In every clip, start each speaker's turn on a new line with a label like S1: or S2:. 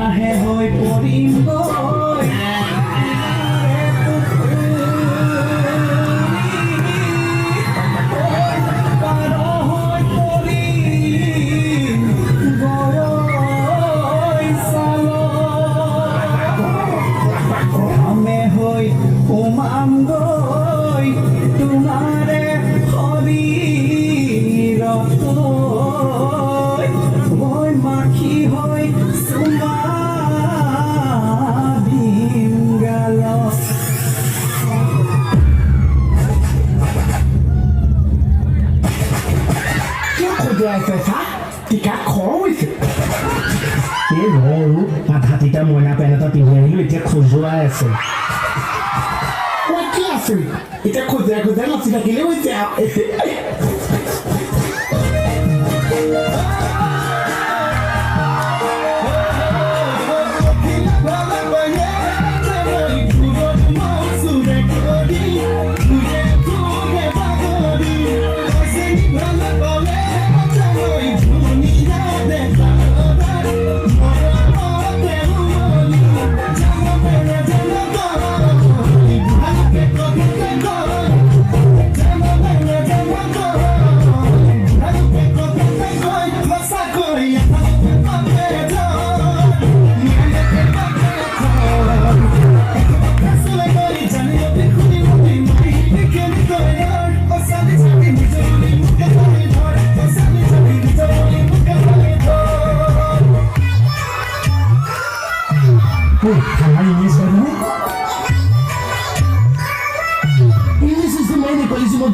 S1: লাহে হৈ পৰিম গৈ
S2: হাতীটা মইনা পেন এটা পিন্ধি আহিলো এতিয়া খজুৱাই আছে কি আছে এতিয়া খজুৱাই খজুৱাই নাচি থাকিলে হৈছে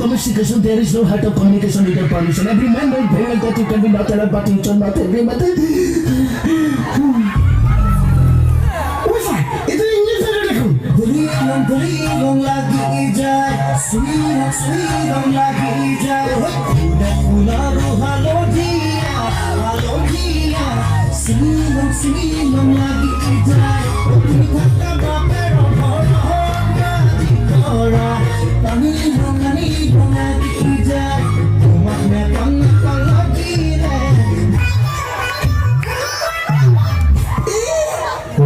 S2: Domestication, there is no heart of communication without permission. Every man knows very well that you can be not allowed, but you turn not every man. What's that? It's an English version. Berilang lagi ijai, sweet lagi ijai. Udah pulau halo dia, silang lagi ijai. Kita tak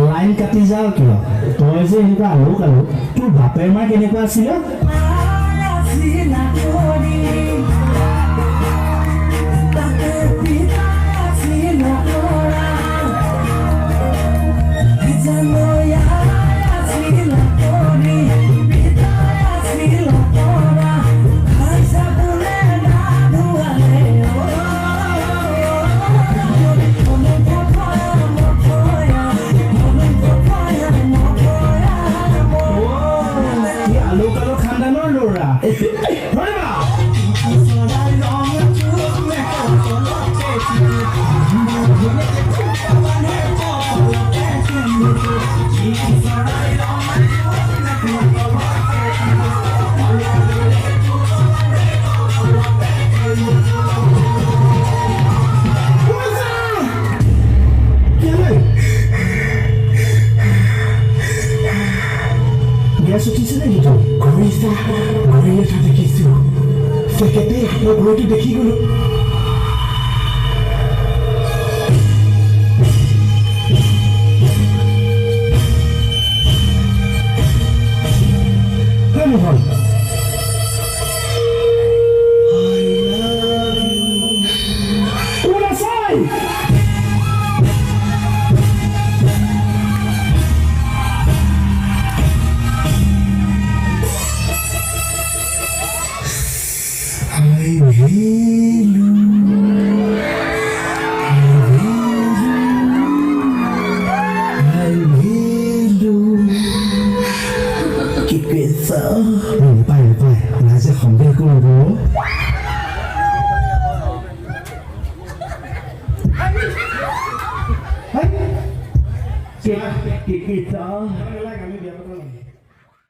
S2: line কাটি যাও কিয় তই যে এনেকুৱা আলু কালো তোৰ বাপেৰ মা কেনেকুৱা আছিল ঘৰটো দেখি গলো মোহন kita